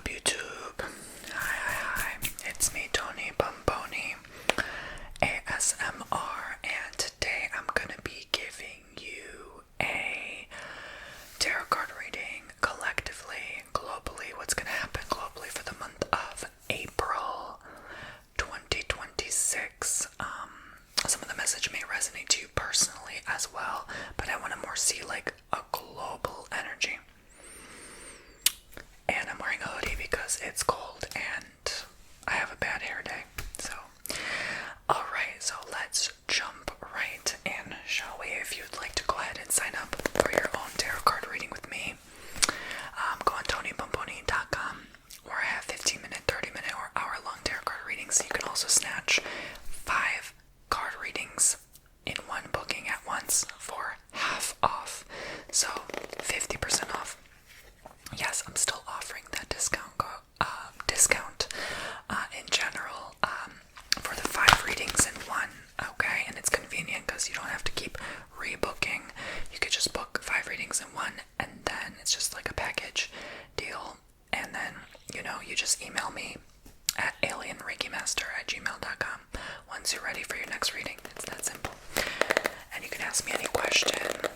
up, YouTube? Hi. It's me, Tony Bomboni, ASMR, and today I'm gonna be giving you a tarot card reading collectively, globally, what's gonna happen globally for the month of April 2026. Some of the message may resonate to you personally as well, but I want to more see like a global energy. And I'm wearing a hoodie because it's cold and I have a bad hair day. So, alright, so let's jump right in, shall we? If you'd like to go ahead and sign up for your own tarot card reading with me, go on TonyBomboni.com, where I have 15-minute, 30-minute, or hour-long tarot card readings. So you can also snatch 5 card readings in one booking at once for half off. So 50% off. Yes, I'm still offering that discount in general for the 5 readings in one, okay? And it's convenient because you don't have to keep rebooking. You could just book 5 readings in one, and then it's just like a package deal. And then, you just email me at alienreikimaster@gmail.com once you're ready for your next reading. It's that simple. And you can ask me any question.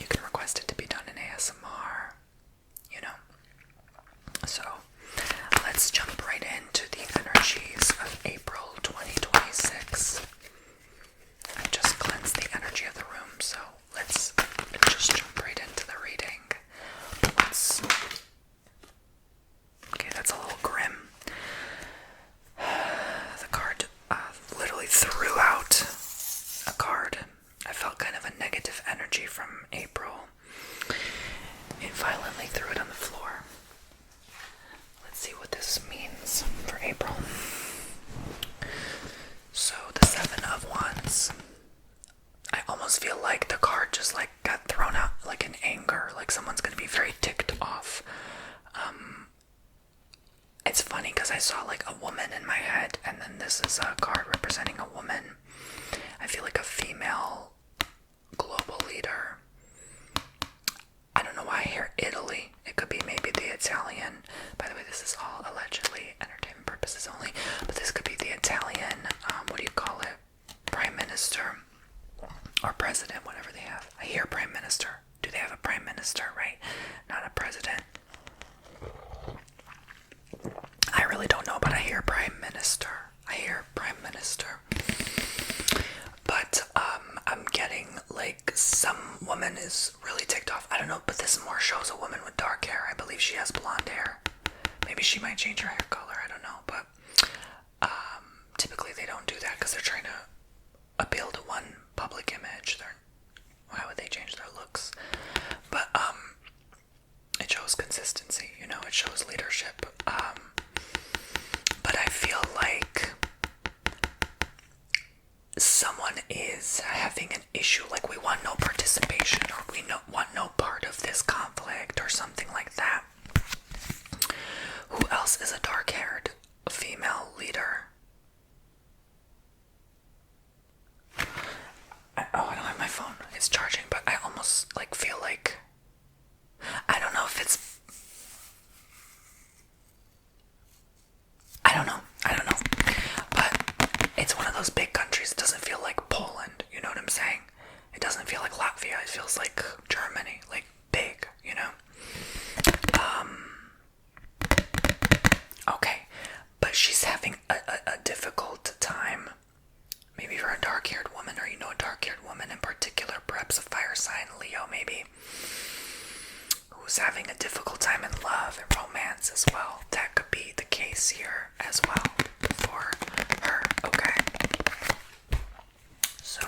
You can request it to be done in ASMR. So let's jump right into the energies of April 2026. I just cleansed the energy of the room, so let's just jump right into the reading. Okay, that's a little grim. The card literally threw out a card. I felt kind of a negative energy from April. It violently threw it on the floor. Let's see what this means for April. So the 7 of Wands. I almost feel like the card just like got thrown out like in anger, like someone's gonna be very ticked off. It's funny because I saw like a woman in my head, and then this is a card representing a woman. I feel like a female global leader. I don't know why I hear Italy. It could be maybe the Italian. By the way, this is all allegedly entertainment purposes only, but this could be the Italian, what do you call it? Prime Minister or President, whatever they have. I hear Prime Minister. Do they have a Prime Minister, right? Not a President. I really don't know, but I hear Prime Minister. But I'm getting like some woman is really ticked off. I don't know, but this more shows a woman with dark hair. I believe she has blonde hair. Maybe she might change her hair color. I don't know, but typically they don't do that because they're trying to appeal to one public image. Why would they change their looks? But it shows consistency. It shows leadership. But I feel like someone is having an issue, like we want no participation, or we want no part of this conflict, or something like that. Who else is a dark-haired female leader? I don't have my phone. It's charging, but I almost like feel like I don't know. But it's one of those big countries. It doesn't feel like Poland, you know what I'm saying? It doesn't feel like Latvia. It feels like Germany, like big, Okay, but she's having a difficult time. Maybe you're a dark-haired woman, or a dark-haired woman in particular, perhaps a fire sign, Leo maybe, who's having a difficult time in love and romance as well. That could be the case here as well for her, okay? So,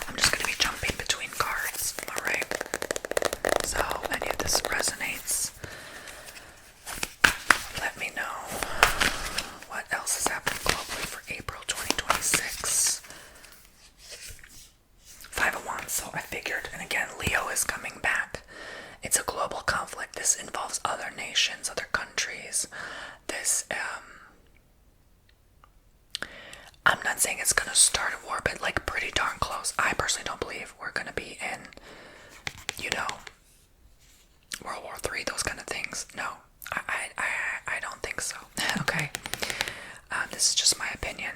I'm just going to be jumping between cards, alright? So, if any of this resonates, let me know what else has happened globally for April 2026. 5 of Wands, so I figured, and again, Leo is coming back. It's a global conflict. This involves other nations, other countries. This, I'm not saying it's gonna start a war, but like pretty darn close. I personally don't believe we're gonna be in, World War III, those kind of things. No, I I don't think so. Okay, this is just my opinion.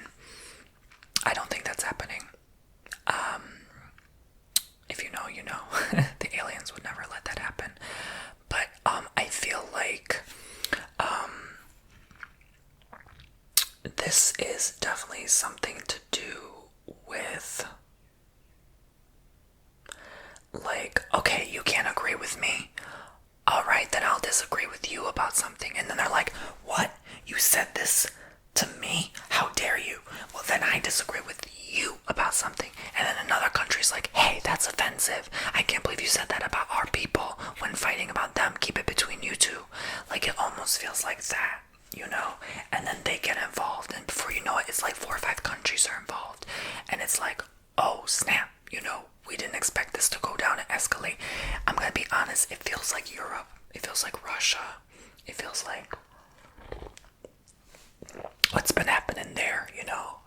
I don't think that's happening. If you know, you know. The aliens would never let that happen. But I feel like this is definitely something to do with, like, okay, you can't agree with me. Alright, then I'll disagree with you about something. And then they're like, what? You said this to me? How dare you? Well, then I disagree with you about something. And then another country's like, hey, that's offensive. I can't believe you said that about our people when fighting about them. Keep it between you two. Like, it almost feels like that, you know? And then they get involved, and before you know it, it's like 4 or 5 countries are involved. And it's like, oh, snap, you know? We didn't expect this to go down and escalate. I'm gonna be honest, it feels like Europe. It feels like Russia. It feels like what's been happening there, you know?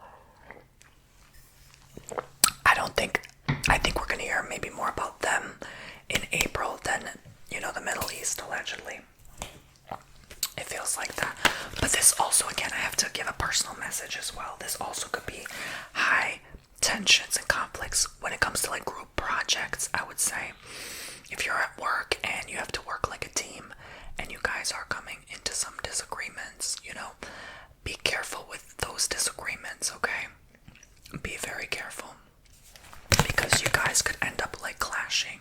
I think we're gonna hear maybe more about them in April than, you know, the Middle East, allegedly. It feels like that. But this also, again, I have to give a personal message as well. This also could be high tensions and conflicts when it comes to like group projects, I would say. If you're at work and you have to work like a team and you guys are coming into some disagreements, you know, be careful with those disagreements, okay? Be very careful, because you guys could end up like clashing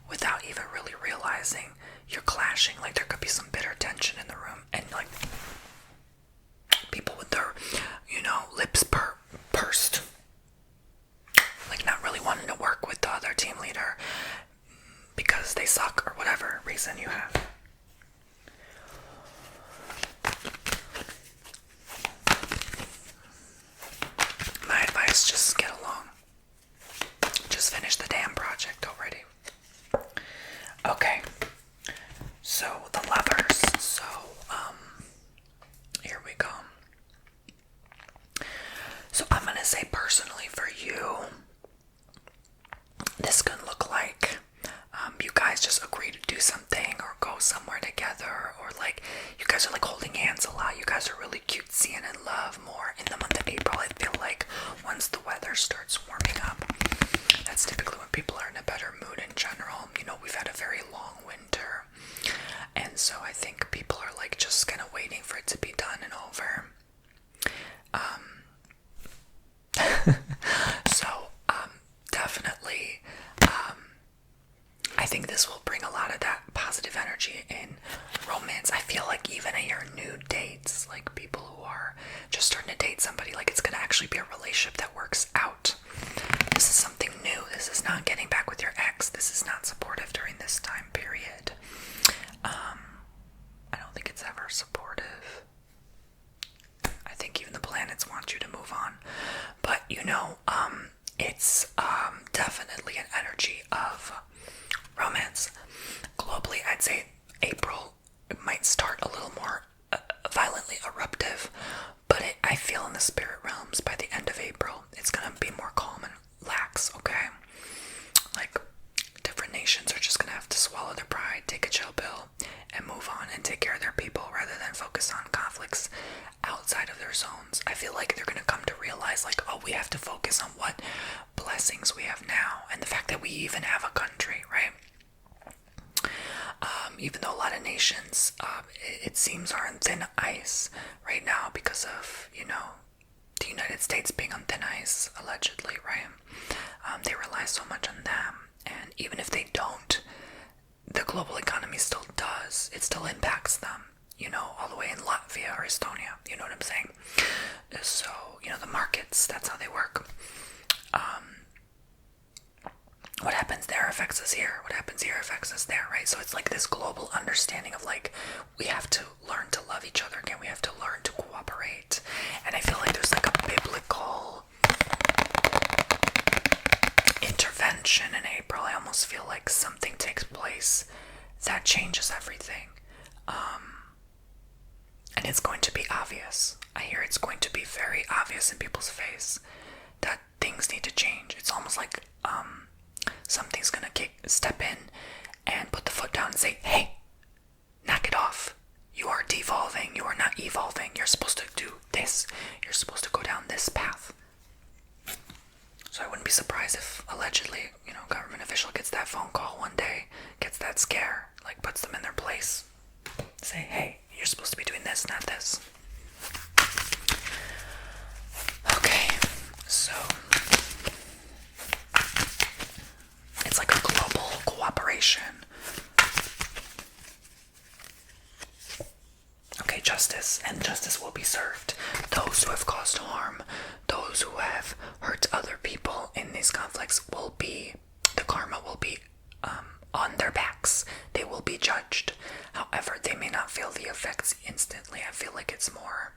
without even really realizing you're clashing. Like, there could be some bitter tension in the room, and like people with their, you know, lips pursed, like not really wanting to work with the other team leader because they suck or whatever reason you have. My advice, just get along. Just finish the damn project already. Okay. So, the lovers. So, here we go. So, I'm gonna say personally for you, this can look like you guys just agree to do something or go somewhere together, or like you guys are like holding hands a lot. You guys are really cutesy and in love more in the month of April. I feel like once the weather starts warming up, that's typically when people are in a better mood in general. You know, we've had a very long winter, and so I think people are like just kind of waiting for it to be done and over. So definitely I think this will bring a lot of that positive energy in romance. I feel like even at your new dates, like people who are just starting to date somebody, like it's gonna actually be a relationship that works out. This is something new. This is not getting back with your ex. This is not supportive during this time period. I don't think it's ever supportive. I think even the planets want you to move on. But, you know, it's definitely an energy of romance. Globally, I'd say April, it might start a little more violently eruptive, but I feel in the spirit realms by the end of April, it's gonna be more calm and lax, okay? Like, different nations are just gonna have to swallow their pride, take a chill pill, and move on and take care of their people rather than focus on conflicts outside of their zones. I feel like they're gonna come to realize, like, oh, we have to focus on what blessings we have now and the fact that we even have a country, right? Even though a lot of nations, it seems, are on thin ice right now because of, you know, the United States being on thin ice, allegedly, right? They rely so much on them, and even if they don't, the global economy still does. It still impacts them, you know, all the way in Latvia or Estonia, you know what I'm saying? So, you know, the markets, that's how they work. What happens there affects us here. What happens here affects us there, right? So it's like this global understanding of like, we have to learn to love each other again. We have to learn to cooperate. And I feel like there's like a biblical intervention in April. I almost feel like something takes place that changes everything. And it's going to be obvious. I hear it's going to be very obvious in people's face that things need to change. It's almost like something's gonna step in and put the foot down and say, hey, knock it off. You are deviating you're supposed to do this. You're supposed to go down this path. So I wouldn't be surprised if allegedly, a government official gets that phone call one day, gets that scare, like puts them in their place. Say, hey, you're supposed to be doing this, not this. Okay, so it's like a global cooperation. Okay, justice, and justice will be served. Those who have caused harm, those who have hurt other people in these conflicts the karma will be on their backs. They will be judged. However, they may not feel the effects instantly. I feel like it's more,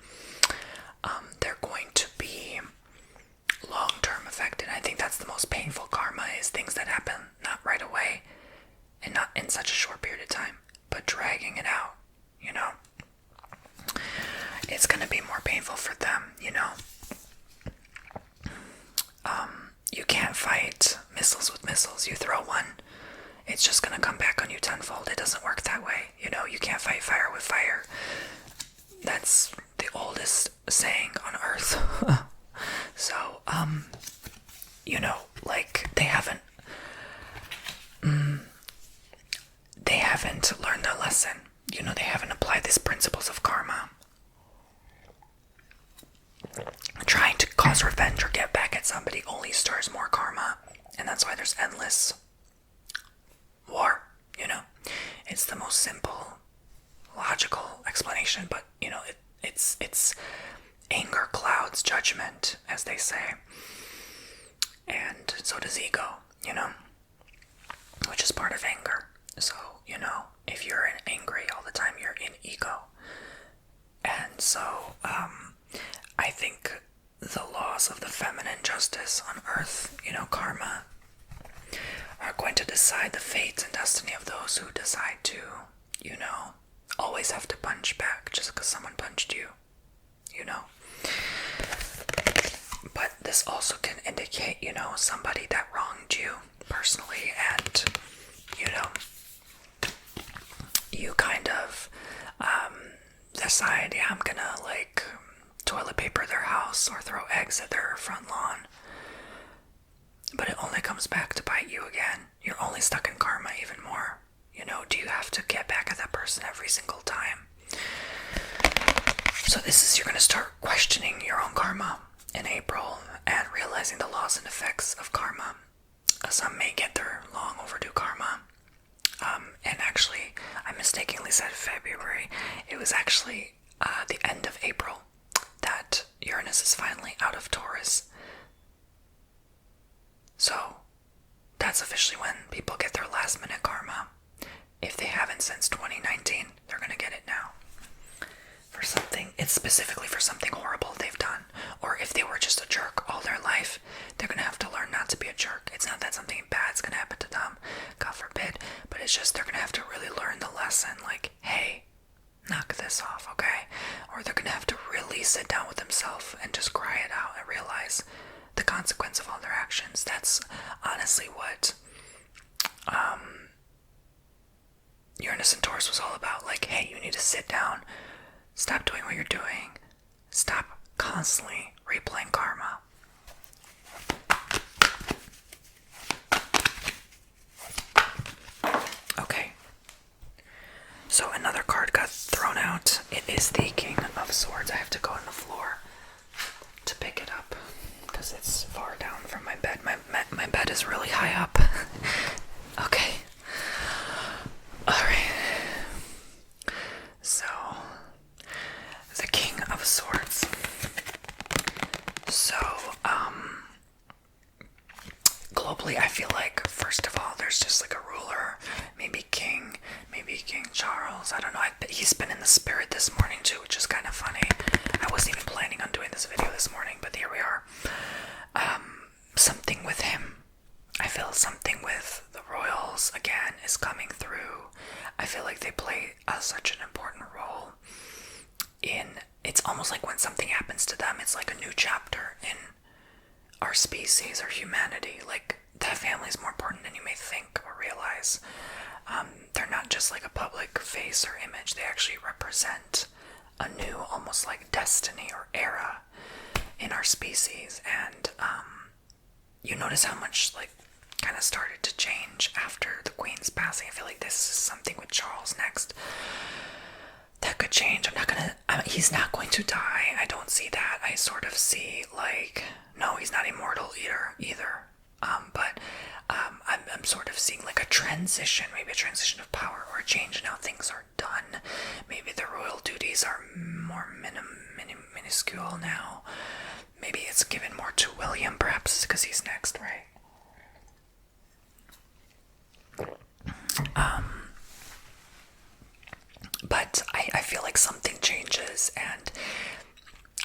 they're going to be long-term affected. I think that's the most painful karma, is things that happen not right away and not in such a short period of time, but dragging it out, It's going to be more painful for them, You can't fight missiles with missiles. You throw one, it's just going to come back on you tenfold. It doesn't work that way. You can't fight fire with fire. That's the oldest saying on earth. So, like they haven't learned their lesson. They haven't applied these principles of karma. Trying to cause revenge or get back at somebody only stirs more karma, and that's why there's endless war. It's the most simple, logical explanation, but it's anger clouds judgment, as they say, and so does ego, which is part of anger. So if you're angry all the time, you're in ego, and so I think the laws of the feminine justice on earth, karma, are going to decide the fate and destiny of those who decide to, always have to punch back just because someone punched you, But this also can indicate, somebody that wronged you personally, and, you kind of decide, yeah, I'm gonna, toilet paper their house or throw eggs at their front lawn. But it only comes back to bite you again. You're only stuck in karma even more. Do you have to get back at that person every single time? So you're going to start questioning your own karma in April and realizing the laws and effects of karma. Some may get their long overdue karma. And actually, I mistakenly said February. It was actually the end of April that Uranus is finally out of Taurus. So, that's officially when people get their last minute karma. If they haven't since 2019, they're going to get it now. For something, it's specifically for something horrible they've done. Or if they were just a jerk all their life, they're going to have to learn not to be a jerk. It's not that something bad's going to happen to them, God forbid, but it's just they're going to have to really learn the lesson, like, hey, knock this off, okay? Or they're going to have to really sit down with themselves and just cry it out and realize the consequence of all their actions. That's honestly what Uranus and Taurus was all about. Like, hey, you need to sit down, stop doing what you're doing, stop constantly replaying karma. Okay, so another card got thrown out. It is the King of Swords. I have to go on the floor to pick it up because it's far down from my bed. My bed is really high up. Okay. Alright. So, the King of Swords. So, globally, I feel like, first of all, there's just like a ruler, maybe King Charles. I don't know. He's been in the spirit this morning too, which is kind of funny. I wasn't even planning on doing this video this morning, but here we are. Something with him. I feel something with the royals again is coming through. I feel like they play such an important role in, it's almost like when something happens to them, it's like a new chapter in our species or humanity. Like, that family is more important than you may think or realize. They're not just like a public face or image. They actually represent a new, almost like destiny or era in our species. And you notice how much like kind of started to change after the Queen's passing. I feel like this is something with Charles next that could change. He's not going to die. I don't see that. I sort of see like, no, he's not immortal either. But I'm sort of seeing like a transition, maybe a transition of power or a change in how things are done. Maybe the royal duties are more minuscule now. Maybe it's given more to William, perhaps because he's next, right? But I feel like something changes, and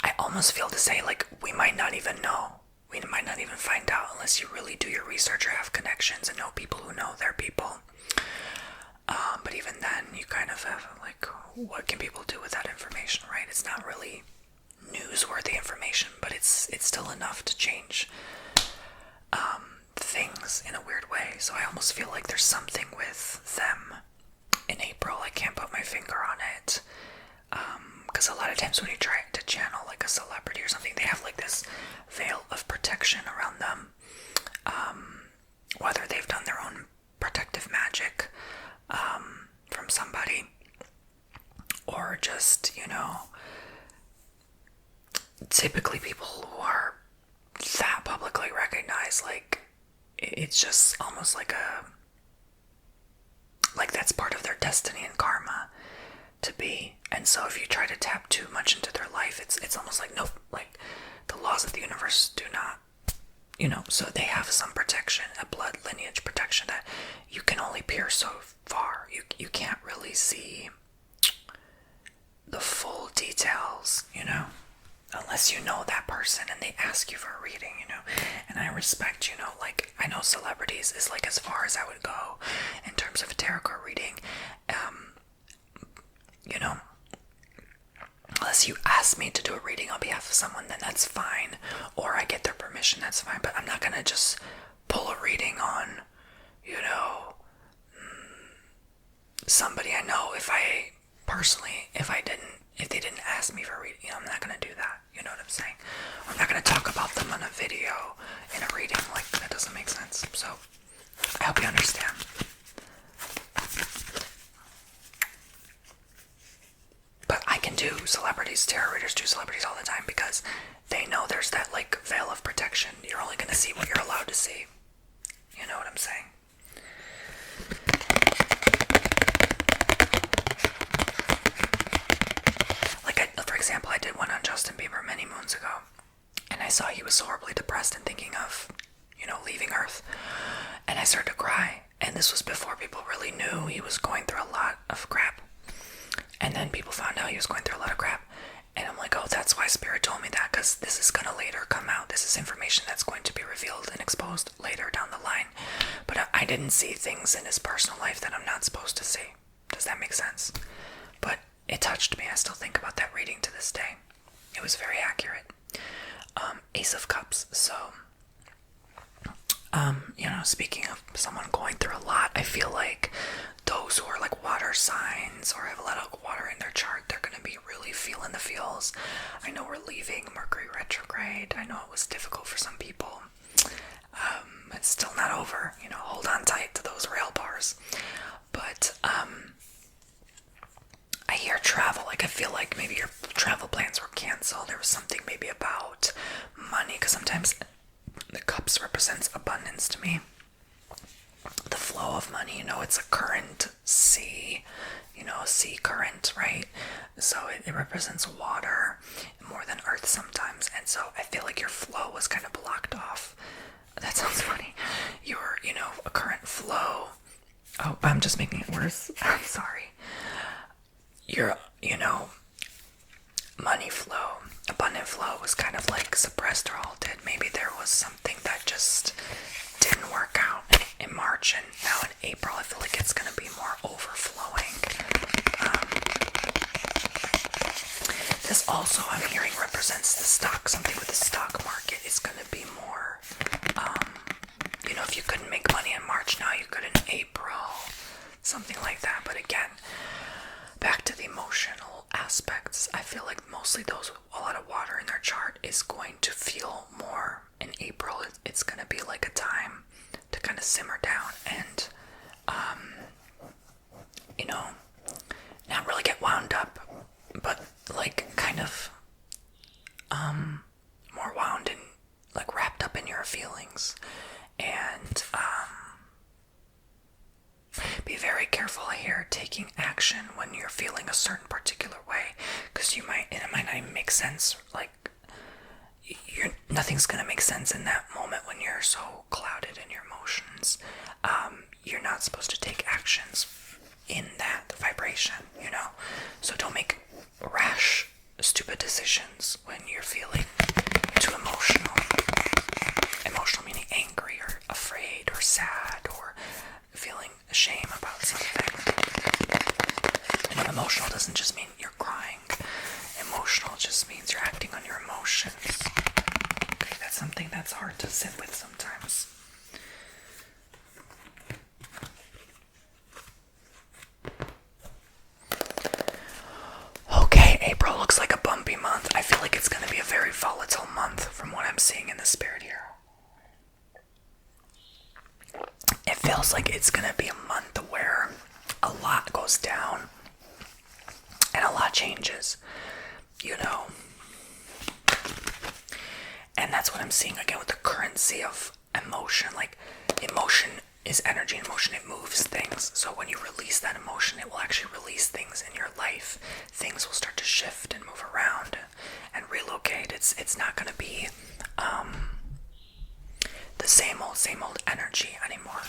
I almost feel to say like we might not even know. We might not even find out unless you really do your research or have connections and know people who know their people. But even then, you kind of have like, what can people do with that information, right? It's not really newsworthy information, but it's still enough to change things in a weird way. So I almost feel like there's something with them in April. I can't put my finger on it. Because a lot of times when you try to channel like a celebrity or something, they have like this veil of protection around them. Whether they've done their own protective magic from somebody, or just, typically people who are that publicly recognized, like, it's just almost like that's part of their destiny and karma to be. And so if you try to tap too much into their life, it's almost like, nope, like the laws of the universe do not, so they have some protection, a blood lineage protection that you can only peer so far. You can't really see the full details, unless you know that person and they ask you for a reading, and I respect, like, I know celebrities is like as far as I would go in terms of a tarot card reading. Unless you ask me to do a reading on behalf of someone, then that's fine, or I get their permission, that's fine. But I'm not gonna just pull a reading on, somebody I know if they didn't ask me for a reading. I'm not gonna do that. You know what I'm saying? I'm not gonna talk about them on a video in a reading. Like, that doesn't make sense. So I hope you understand. But I can do celebrities, tarot readers do celebrities all the time because they know there's that like veil of protection. You're only gonna see what you're allowed to see. You know what I'm saying? For example, I did one on Justin Bieber many moons ago, and I saw he was so horribly depressed and thinking of, leaving Earth, and I started to cry. And this was before people really knew he was going through a lot of crap. And then people found out he was going through a lot of crap, and I'm like, oh, that's why Spirit told me that, because this is gonna later come out. This is information that's going to be revealed and exposed later down the line. But I didn't see things in his personal life that I'm not supposed to see. Does that make sense? But it touched me. I still think about that reading to this day. It was very accurate. Ace of Cups. So, speaking of someone going through a lot, I feel like those who are like water signs or have a lot of water in their chart, they're going to be really feeling the feels. I know we're leaving Mercury retrograde. I know it was difficult for some people. It's still not over. Hold on tight to those rail bars. But, I hear travel, like I feel like maybe your travel plans were canceled. There was something maybe about money, because sometimes the cups represents abundance to me. The flow of money, it's a current sea, a sea current, right? So it represents water more than earth sometimes. And so I feel like your flow was kind of blocked off. That sounds funny. Your, a current flow. Oh, I'm just making it worse. I'm sorry. Your, money flow, abundant flow was kind of like suppressed or halted. Maybe there was something that just didn't work out in March, and now in April I feel like it's going to be more overflowing. This also, I'm hearing, represents the stock, something with the stock market is going to be more, if you couldn't make money in March, now you could in April, something like that. But again, back to the emotional aspect aspects, I feel like mostly those with a lot of water in their chart is going to feel more in April. It's going to be like a time to kind of simmer down and, you know, not really get wound up, but like kind of more wound and like wrapped up in your feelings. And be very careful here taking action when you're feeling a certain particular way, because it might not even make sense. Like nothing's gonna make sense in that moment when you're so clouded in your emotions. You're not supposed to take actions in that vibration, so don't make rash, stupid decisions when you're feeling too emotional meaning angry or afraid or sad or feeling shame about something. Emotional doesn't just mean you're crying. Emotional just means you're acting on your emotions. Okay, that's something that's hard to sit with sometimes. Okay, April looks like a bumpy month. I feel like it's going to be a very volatile month from what I'm seeing in the spirit here. It feels like it's going to be a month where a lot goes down and a lot changes, And that's what I'm seeing again with the currency of emotion. Like, emotion is energy, and emotion, it moves things. So when you release that emotion, it will actually release things in your life. Things will start to shift and move around and relocate. It's not going to be the same old energy anymore,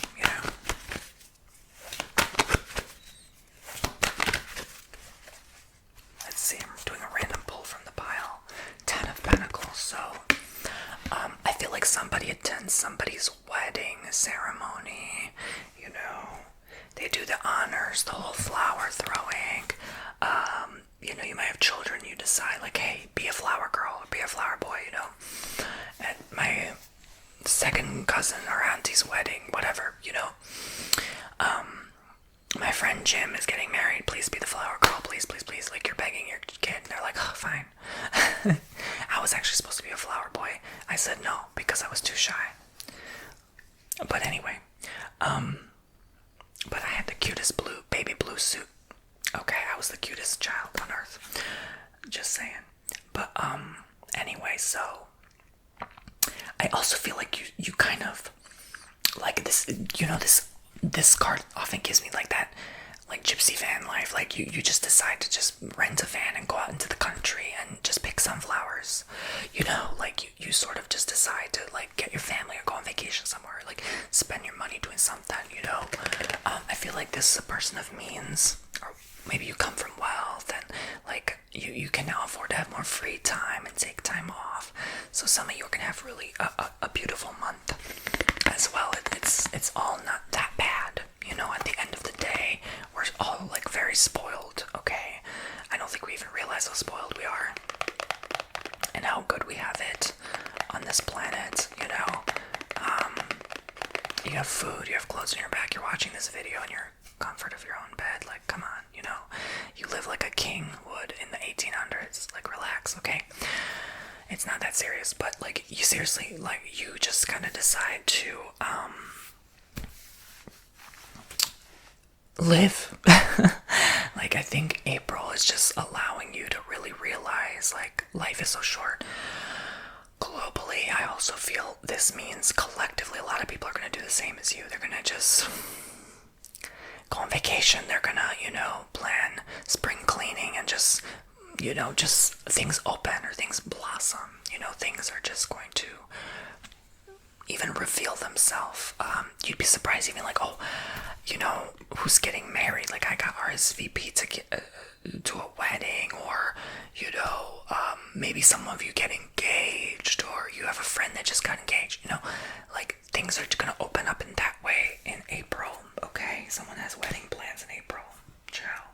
Let's see, I'm doing a random pull from the pile. 10 of Pentacles. So I feel like somebody attends somebody's wedding ceremony, They do the honors, the whole flower throwing. You might have children, you decide, like, hey, be a flower girl or be a flower boy, At my second cousin or auntie's wedding, whatever, my friend Jim is getting married, please be the flower girl, please, please, please, like, you're begging your kid, and they're like, oh, fine. I was actually supposed to be a flower boy. I said no, because I was too shy. But anyway, but I had the cutest baby blue suit. Okay, I was the cutest child on earth. Just saying. But, anyway, so I also feel like you kind of, like, this, this card often gives me like that, like, gypsy van life. Like, you just decide to just rent a van and go out into the country and just pick sunflowers. Like, you sort of just decide to, like, get your family or go on vacation somewhere, like, spend your money doing something, I feel like this is a person of means, or maybe you come from wealth, and, like, you can now afford to have more free time and take time off. So some of you are going to have really a beautiful month as well. It's all not that bad, at the end of the day. We're all, like, very spoiled, okay? I don't think we even realize how spoiled we are and how good we have it on this planet, You have food, you have clothes on your back, you're watching this video in your comfort of your own bed. Like, come on, you live like a king would in the 1800s. Like, relax, okay? It's not that serious, but, like, you seriously, like, you just kind of decide to live. Like, I think April is just allowing you to really realize, like, life is so short. Globally, I also feel this means collectively a lot of people are going to do the same as you. They're going to just go on vacation. They're going to, plan spring cleaning and just, just things open or things blossom. Things are just going to even reveal themselves. You'd be surprised even, like, oh, who's getting married? Like, I got RSVP to get to a wedding, or, maybe some of you get engaged, or you have a friend that just got engaged, like, things are gonna open up in that way in April, okay? Someone has wedding plans in April. Ciao.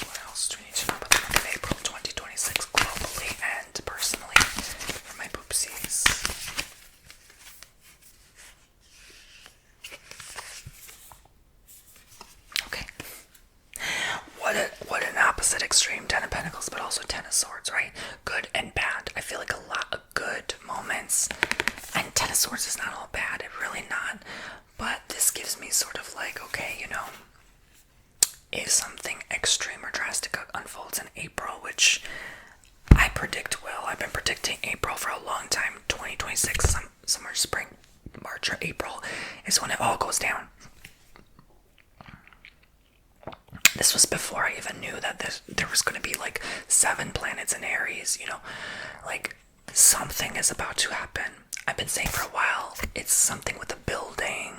What else do we need to know about the month of April 2026 globally and personally for my poopsies? Okay. extreme, 10 of Pentacles, but also 10 of Swords, right? Good and bad. I feel like a lot of good moments. And 10 of Swords is not all bad, it really not. But this gives me sort of like, okay, you know, if something extreme or drastic unfolds in April, which I predict will. I've been predicting April for a long time. 2026, somewhere spring, March or April is when it all goes down. This was before I even knew that there was going to be like 7 planets in Aries, you know, like something is about to happen. I've been saying for a while, it's something with a building,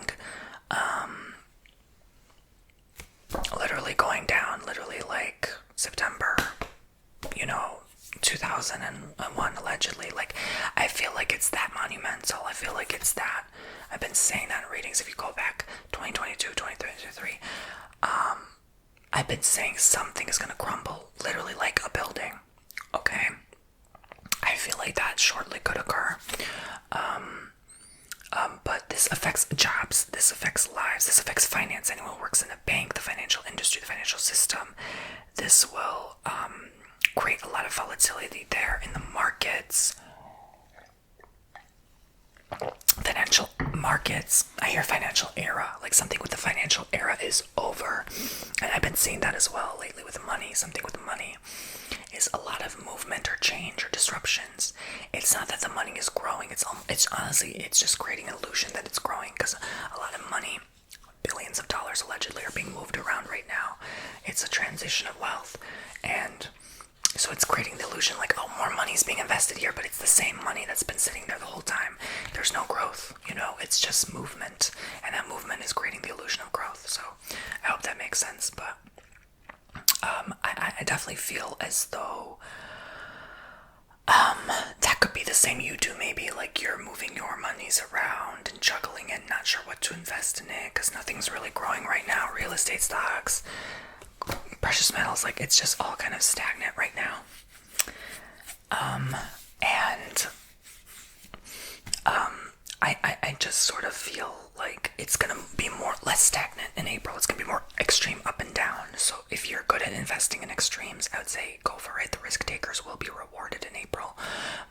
literally going down, literally like September, you know, 2001 allegedly. Like, I feel like it's that monumental. I feel like it's that. I've been saying that in readings. If you go back 2022, 2023, I've been saying something is going to crumble, literally like a building. Okay, I feel like that shortly could occur. But this affects jobs, this affects lives, this affects finance. Anyone who works in a bank, the financial industry, the financial system. This will create a lot of volatility there in the markets. Financial markets. I hear financial era, like something with the financial era is over. And I've been seeing that as well lately with money. Something with money is a lot of movement or change or disruptions. It's not that the money is growing. It's honestly, it's just creating an illusion that it's growing, because a lot of money, billions of dollars allegedly, are being moved around right now. It's a transition of wealth, and so it's creating the illusion like, oh, more money is being invested here, but it's the same money that's been sitting there the whole time. There's no growth, you know, it's just movement, and that movement is creating the illusion of growth. So I hope that makes sense. But I definitely feel as though that could be the same you do. Maybe like you're moving your monies around and juggling it, not sure what to invest in it, because nothing's really growing right now. Real estate, stocks, precious metals, like it's just all kind of stagnant right now. I just sort of feel like it's gonna be less stagnant in April. It's gonna be more extreme up and down. So if you're good at investing in extremes, I would say go for it. The risk takers will be rewarded in April.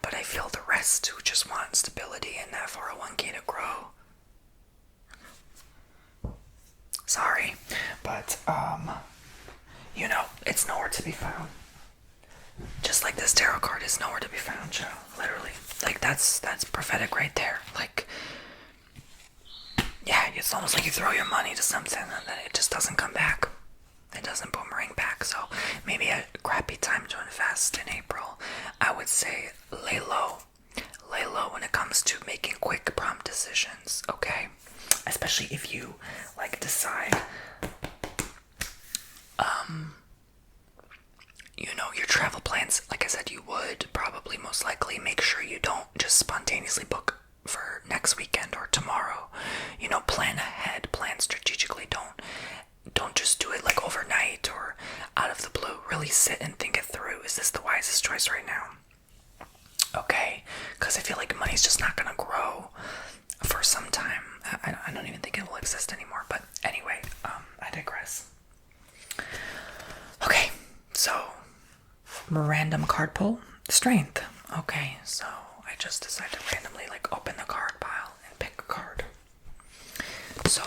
But I feel the rest who just want stability and that 401k to grow, sorry, but you know, it's nowhere to be found. Just like this tarot card is nowhere to be found, Joe. Literally. Like that's prophetic right there. Like, yeah, it's almost like you throw your money to something and then it just doesn't come back. It doesn't boomerang back. So maybe a crappy time to invest in April. I would say lay low. Lay low when it comes to making quick, prompt decisions, okay? Especially if you like decide you know, your travel plans, like I said, you would probably most likely make sure you don't just spontaneously book for next weekend or tomorrow. You know, plan ahead, plan strategically. Don't just do it like overnight or out of the blue. Really sit and think it through. Is this the wisest choice right now? Okay, because I feel like money's just not gonna grow for some time. I don't even think it will exist anymore. But anyway, I digress. Okay, so random card pull, strength. Okay, so I just decided to randomly like open the card pile and pick a card. So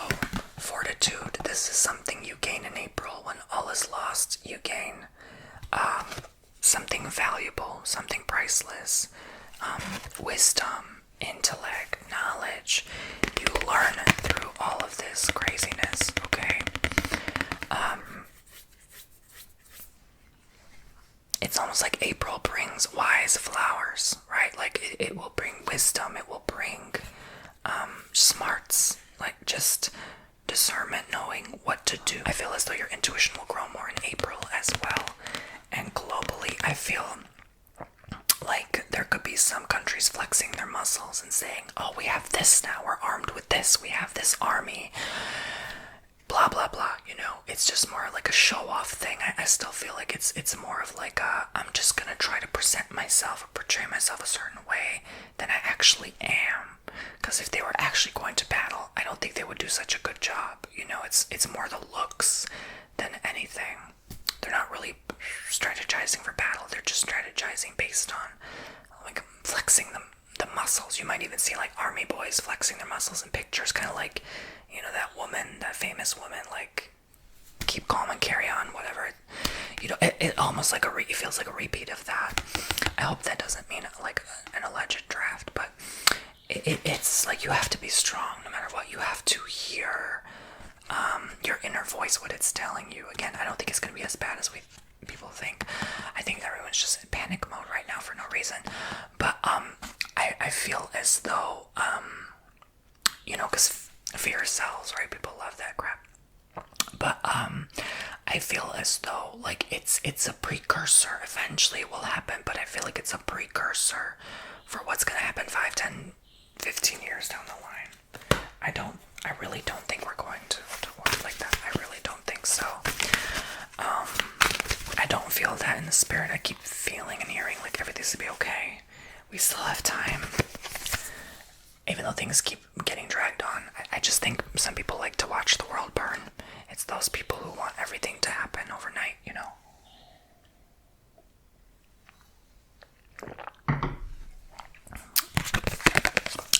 fortitude, this is something you gain in April. When all is lost, you gain something valuable, something priceless. Wisdom, intellect, knowledge. You learn through all of this craziness, okay? It's almost like April brings wise flowers, right? Like it will bring wisdom, it will bring smarts, like just discernment, knowing what to do. I feel as though your intuition will grow more in April as well. And globally, I feel like there could be some countries flexing their muscles and saying, oh, we have this now, we're armed with this, we have this army, blah blah blah. You know, it's just more like a show-off thing. I still feel like it's more of like I'm just gonna try to present myself or portray myself a certain way than I actually am. Because if they were actually going to battle, I don't think they would do such a good job. You know, it's more the looks than anything. They're not really strategizing for battle. They're just strategizing based on like flexing the muscles. You might even see like army boys flexing their muscles in pictures, kind of like, you know, that woman, that famous woman, like keep calm and carry on, whatever. You know, it almost like it feels like a repeat of that. I hope that doesn't mean like an alleged draft, but it's like you have to be strong no matter what. You have to hear your inner voice, what it's telling you. Again, I don't think it's going to be as bad as people think. I think everyone's just in panic mode right now for no reason. But I feel as though, you know, because fear sells, right? People love that crap. But I feel as though like it's a precursor. Eventually it will happen, but I feel like it's a precursor for what's going to happen 5, 10, 15 years down the line. I really don't think we're going to work like that. I really don't think so. I don't feel that in the spirit. I keep feeling and hearing like everything's gonna be okay. We still have time. Even though things keep getting dragged on. I just think some people like to watch the world burn. It's those people who want everything to happen overnight, you know.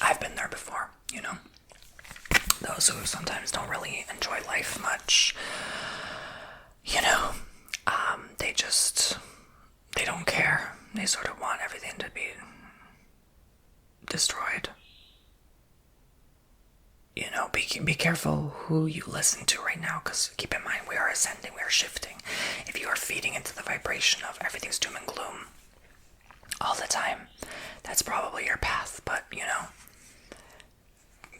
I've been there before, you know. Those who sometimes don't really enjoy life much, you know, they don't care. They sort of want everything to be destroyed. You know, be careful who you listen to right now, because keep in mind, we are ascending, we are shifting. If you are feeding into the vibration of everything's doom and gloom all the time, that's probably your path. But, you know,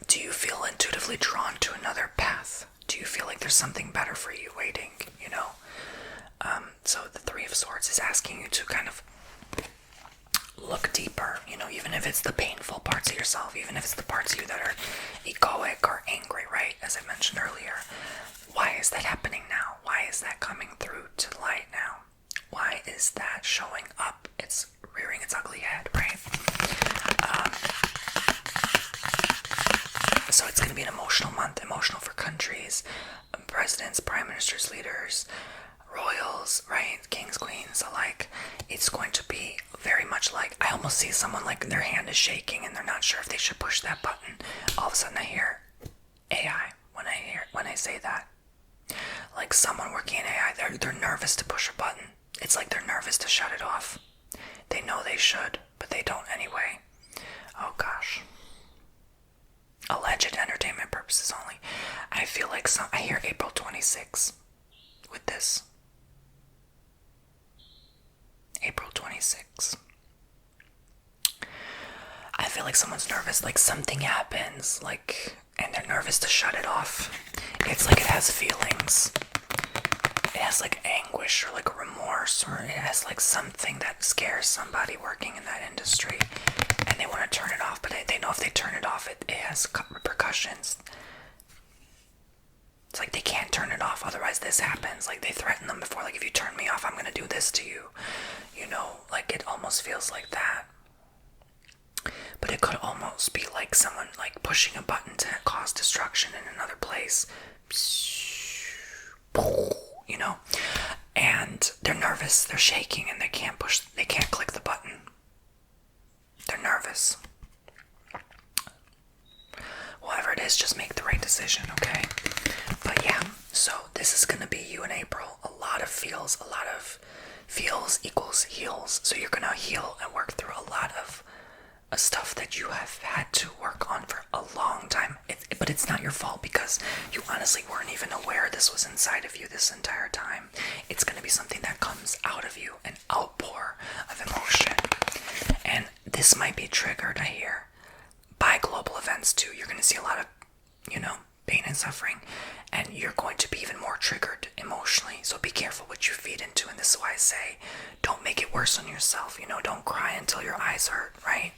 do you feel intuitively drawn to another path? Do you feel like there's something better for you waiting, you know? So the Three of Swords is asking you to kind of look deeper, you know, even if it's the painful parts of yourself, even if it's the parts of you that are egoic or angry, right? As I mentioned earlier. Why is that happening now? Why is that coming through to the light now? Why is that showing up? It's rearing its ugly head, right? So it's going to be an emotional month, emotional for countries, presidents, prime ministers, leaders, royals, right? Kings, queens alike. It's going to be very much like, I almost see someone like their hand is shaking and they're not sure if they should push that button. All of a sudden I hear AI when I say that. Like someone working in AI, they're nervous to push a button. It's like they're nervous to shut it off. They know they should, but they don't anyway. Oh gosh. Alleged entertainment purposes only. I feel like I hear April 26 with this. April 26. I feel like someone's nervous, like something happens, like, and they're nervous to shut it off. It's like it has feelings. It has like anguish or like remorse, or it has like something that scares somebody working in that industry, and they want to turn it off, but they know if they turn it off, it has repercussions. It's like they can't turn it off, otherwise this happens. Like they threaten them before, like if you turn me off, I'm gonna do this to you. You know, like it almost feels like that. But it could almost be like someone like pushing a button to cause destruction in another place. You know, and they're nervous, they're shaking, and they can't click the button. They're nervous. Whatever it is, just make the right decision, okay? But yeah, so this is gonna be you in April. A lot of feels equals heals. So you're gonna heal and work through a lot of stuff that you have had to work on for a long time. But it's not your fault, because you honestly weren't even aware this was inside of you this entire time. It's going to be something that comes out of you, an outpour of emotion. And this might be triggered, I hear, by global events too. You're going to see a lot of, you know, pain and suffering, and you're going to be even more triggered emotionally. So be careful what you feed into, and this is why I say don't make it worse on yourself. You know, don't cry until your eyes hurt, right?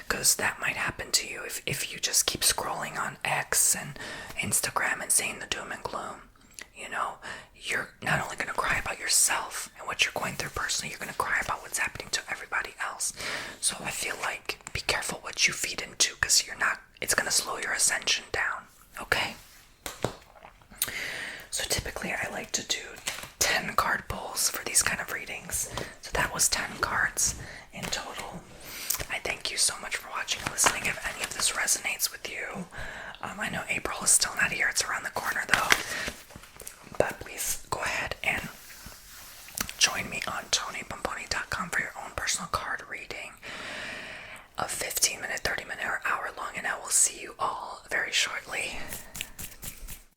Because that might happen to you if you just keep scrolling on X and Instagram and seeing the doom and gloom. You know, you're not only going to cry about yourself and what you're going through personally, you're going to cry about what's happening to everybody else. So I feel like be careful what you feed into, because it's going to slow your ascension down. Okay? So typically I like to do 10 card pulls for these kind of readings. So that was 10 cards in total. I thank you so much for watching and listening. If any of this resonates with you, I know April is still not here. It's around the corner though. But please go ahead and join me on TonyBomboni.com for your own personal card reading. A 15-minute, 30-minute, or hour long, and I will see you all very shortly.